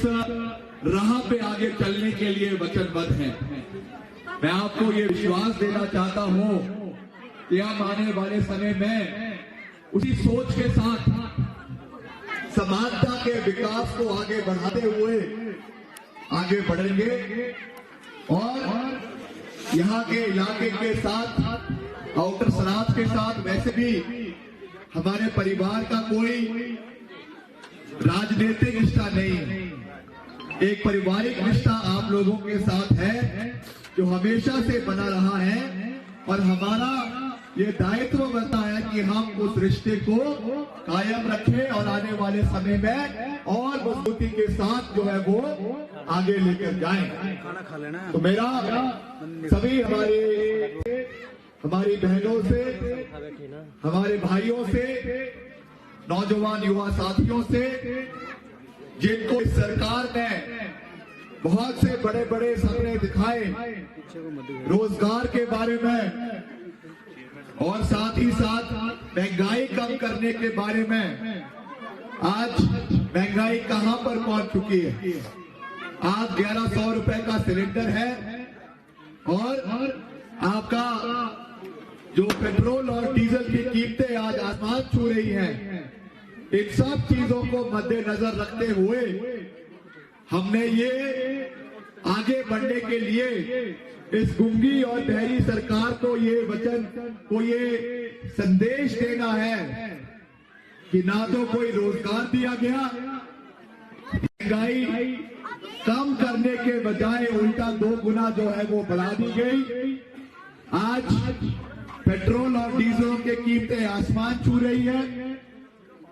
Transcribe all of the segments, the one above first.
राह पे आगे चलने के लिए वचनबद्ध हैं। मैं आपको ये विश्वास देना चाहता हूं कि हम आने वाले समय में उसी सोच के साथ समानता के विकास को आगे बढ़ाते हुए आगे बढ़ेंगे और यहाँ के इलाके के साथ, आउटर सराज के साथ वैसे भी हमारे परिवार का कोई राजनीतिक रिश्ता नहीं है। एक पारिवारिक रिश्ता आप लोगों के साथ है जो हमेशा से बना रहा है और हमारा ये दायित्व बनता है कि हम उस रिश्ते को कायम रखें और आने वाले समय में और मजबूती के साथ जो है वो आगे लेकर जाएं। तो मेरा सभी हमारी बहनों से, हमारे भाइयों से, नौजवान युवा साथियों से, जिनको इस सरकार ने बहुत से बड़े बड़े सपने दिखाए रोजगार के बारे में और साथ ही साथ महंगाई कम करने के बारे में, आज महंगाई कहां पर पहुंच चुकी है। आज 1100 रुपए का सिलेंडर है और आपका जो पेट्रोल और डीजल की कीमतें आज आसमान छू रही हैं। इन सब चीजों को मद्देनजर रखते हुए हमने ये आगे बढ़ने के लिए इस गूंगी और बहरी सरकार को ये संदेश देना है कि ना तो कोई रोजगार दिया गया, महंगाई कम करने के बजाय उल्टा 2 गुना जो है वो बढ़ा दी गई। आज पेट्रोल और डीजल की कीमतें आसमान छू रही है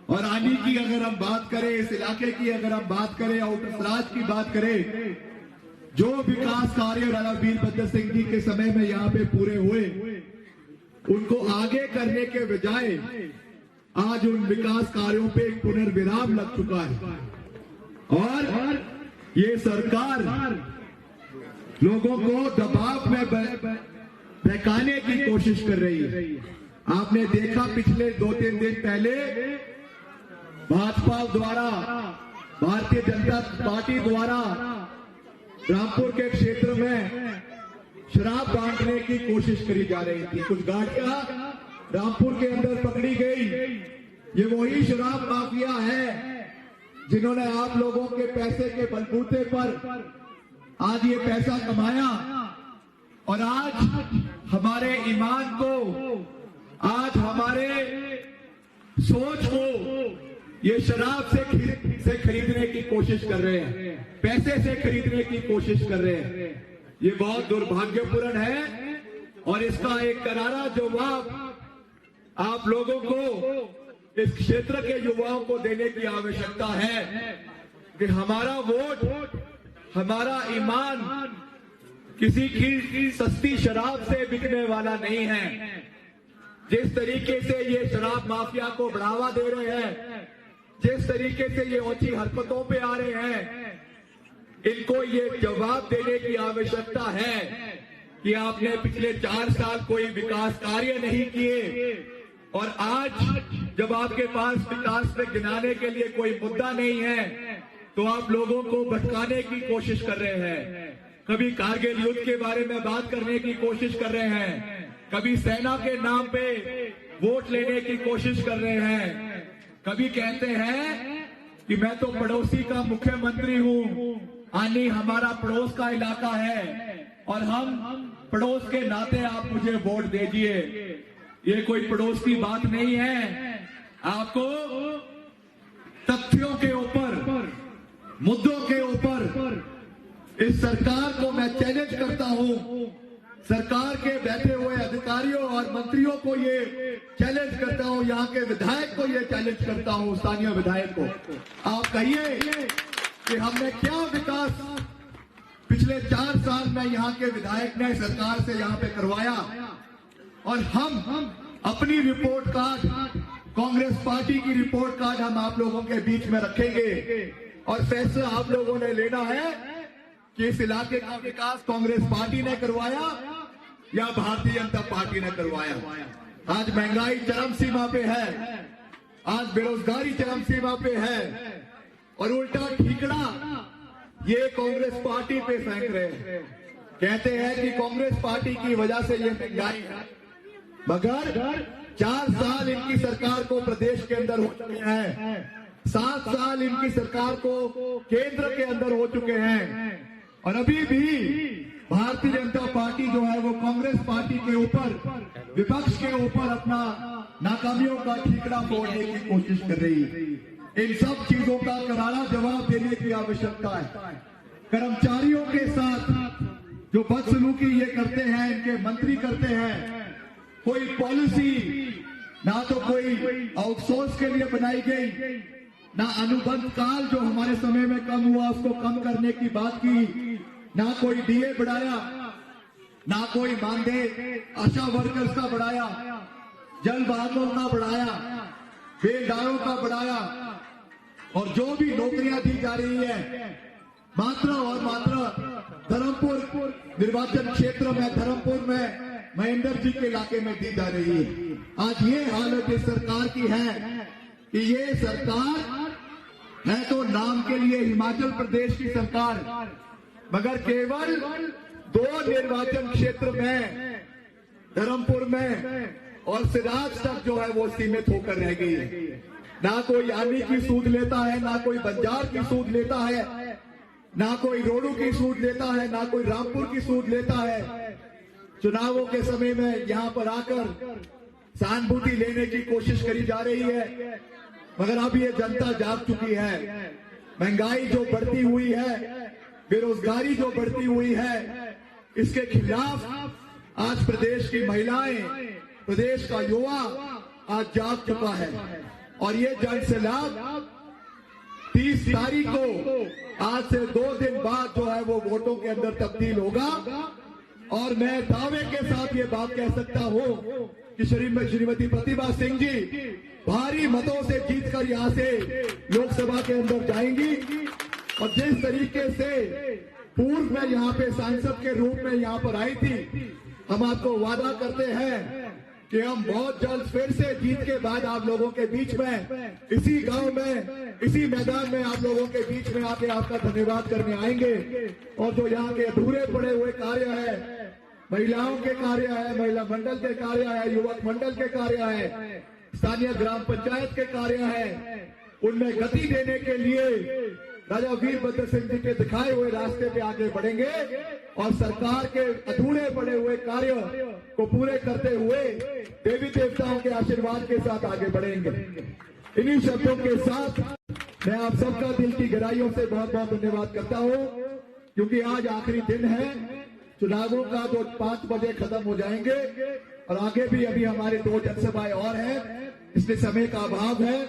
और आने की अगर हम बात करें, इस इलाके की अगर हम बात करें, आउटर सराज की बात करें, जो विकास कार्य राणा वीरभद्र सिंह जी के समय में यहाँ पे पूरे हुए, उनको आगे करने के बजाय आज उन विकास कार्यों पे एक पुनर्विराम लग चुका है और ये सरकार लोगों को दबाव में बहकाने की कोशिश कर रही है। आपने देखा पिछले 2-3 दिन पहले भाजपा द्वारा, भारतीय जनता पार्टी द्वारा रामपुर के क्षेत्र में शराब बांटने की कोशिश करी जा रही थी। कुछ गाड़ियां रामपुर के अंदर पकड़ी गई। ये वही शराब माफिया है जिन्होंने आप लोगों के पैसे के बलबूते पर आज ये पैसा कमाया और आज हमारे ईमान को, आज हमारे सोच को ये शराब से खरीदने की कोशिश कर रहे हैं, पैसे से खरीदने की कोशिश कर रहे हैं। ये बहुत दुर्भाग्यपूर्ण है और इसका एक करारा जवाब आप लोगों को, इस क्षेत्र के युवाओं को देने की आवश्यकता है कि हमारा वोट, हमारा ईमान किसी की सस्ती शराब से बिकने वाला नहीं है। जिस तरीके से ये शराब माफिया को बढ़ावा दे रहे हैं, जिस तरीके से ये ओछी हरकतों पे आ रहे हैं, इनको ये जवाब देने की आवश्यकता है कि आपने पिछले 4 साल कोई विकास कार्य नहीं किए और आज जब आपके पास विकास में गिनाने के लिए कोई मुद्दा नहीं है तो आप लोगों को भटकाने की कोशिश कर रहे हैं। कभी कारगिल युद्ध के बारे में बात करने की कोशिश कर रहे हैं, कभी सेना के नाम पे वोट लेने की कोशिश कर रहे हैं, कभी कहते हैं कि मैं तो पड़ोसी का मुख्यमंत्री हूं, आनी हमारा पड़ोस का इलाका है और हम पड़ोस के नाते आप मुझे वोट दीजिए। ये कोई पड़ोस की बात नहीं है। आपको तथ्यों के ऊपर, मुद्दों के ऊपर इस सरकार को मैं चैलेंज करता हूं। सरकार के बैठे हुए अधिकारियों और मंत्रियों को ये चैलेंज करता हूं, यहाँ के विधायक को ये चैलेंज करता हूं, स्थानीय विधायक को। आप कहिए कि हमने क्या विकास पिछले 4 साल में यहाँ के विधायक ने सरकार से यहाँ पे करवाया और हम अपनी रिपोर्ट कार्ड, कांग्रेस पार्टी की रिपोर्ट कार्ड हम आप लोगों के बीच में रखेंगे और फैसला आप लोगों ने लेना है कि इस इलाके का विकास कांग्रेस पार्टी ने करवाया या भारतीय जनता पार्टी ने करवाया। आज महंगाई चरम सीमा पे है, आज बेरोजगारी चरम सीमा पे है और उल्टा ठीकरा ये कांग्रेस पार्टी पे फेंक रहे हैं। कहते हैं कि कांग्रेस पार्टी की वजह से ये महंगाई है, मगर 4 साल इनकी सरकार को प्रदेश के अंदर हो चुके हैं, 7 साल इनकी सरकार को केंद्र के अंदर हो चुके हैं, और अभी भी भारतीय जनता पार्टी जो है वो कांग्रेस पार्टी के ऊपर, विपक्ष के ऊपर अपना नाकामियों का ठीकरा फोड़ने की कोशिश कर रही है। इन सब चीजों का करारा जवाब देने की आवश्यकता है। कर्मचारियों के साथ जो बदसलूकी ये करते हैं, इनके मंत्री करते हैं, कोई पॉलिसी ना तो कोई आउटसोर्स के लिए बनाई गई, ना अनुबंध काल जो हमारे समय में कम हुआ उसको कम करने की बात की, ना कोई डीए बढ़ाया, ना कोई मानदेय आशा वर्कर्स का बढ़ाया, जल बहादुर का बढ़ाया, बेलदारों का बढ़ाया, और जो भी नौकरियां दी जा रही है मात्र और मात्र धर्मपुर निर्वाचन क्षेत्र में, धर्मपुर में महेंद्र जी के इलाके में दी जा रही है। आज ये हालत इस सरकार की है कि ये सरकार है तो नाम के लिए हिमाचल प्रदेश की सरकार, मगर केवल 2 निर्वाचन क्षेत्र में, धर्मपुर में और सिराज तक जो है वो सीमित होकर रह गई है। ना कोई आनी की सूद लेता है, ना कोई बंजार की सूद लेता है, ना कोई रोडू की सूद लेता है, ना कोई रामपुर की सूद लेता है। चुनावों के समय में यहां पर आकर सहानुभूति लेने की कोशिश करी जा रही है, मगर अब ये जनता जाग चुकी है। महंगाई जो बढ़ती हुई है, बेरोजगारी जो बढ़ती हुई है, इसके खिलाफ आज प्रदेश की महिलाएं, प्रदेश का युवा आज जाग चुका है, और ये जन सैलाब 30 तारीख को आज से 2 दिन बाद जो है वो वोटों के अंदर तब्दील होगा। और मैं दावे के साथ ये बात कह सकता हूं कि श्रीमती प्रतिभा सिंह जी भारी मतों से जीतकर यहां से लोकसभा के अंदर जाएंगी, और जिस तरीके से पूर्व में यहाँ पे सांसद के रूप में यहाँ पर आई थी, हम आपको वादा करते हैं कि हम बहुत जल्द फिर से जीत के बाद आप लोगों के बीच में, इसी गांव में, इसी मैदान में आप लोगों के बीच में आके आपका धन्यवाद करने आएंगे। और जो यहाँ के अधूरे पड़े हुए कार्य है, महिलाओं के कार्य है, महिला मंडल के कार्य है, युवक मंडल के कार्य है, स्थानीय ग्राम पंचायत के कार्य है, उनमें गति देने के लिए राजा वीरभद्र सिंह जी के दिखाए हुए रास्ते पे आगे बढ़ेंगे, और सरकार के अधूरे पड़े हुए कार्य को पूरे करते हुए देवी देवताओं के आशीर्वाद के साथ आगे बढ़ेंगे। इन्हीं शब्दों के साथ मैं आप सबका दिल की गहराइयों से बहुत बहुत धन्यवाद करता हूं, क्योंकि आज आखिरी दिन है चुनावों का, जो 5 बजे खत्म हो जाएंगे, और आगे भी अभी हमारे 2 जनसभाएं और हैं, इसलिए समय का अभाव है।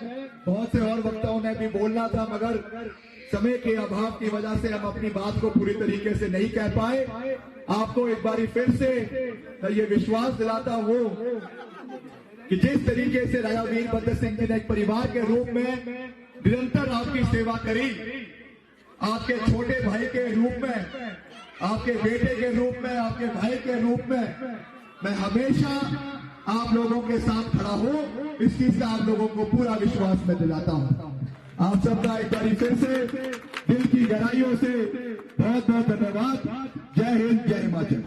बहुत से और वक्ताओं ने भी बोलना था, मगर समय के अभाव की वजह से हम अपनी बात को पूरी तरीके से नहीं कह पाए। आपको एक बारी फिर से मैं ये विश्वास दिलाता हूं कि जिस तरीके से राजा वीरभद्र सिंह जी ने एक परिवार के रूप में निरंतर आपकी सेवा करी, आपके छोटे भाई के रूप में, आपके बेटे के रूप में, आपके भाई के रूप में, मैं हमेशा आप लोगों के साथ खड़ा हूं, इस चीज का आप लोगों को पूरा विश्वास में दिलाता हूं। आप सबका एक बार फिर से दिल की गहराइयों से बहुत बहुत धन्यवाद। जय हिंद, जय हिमाचल।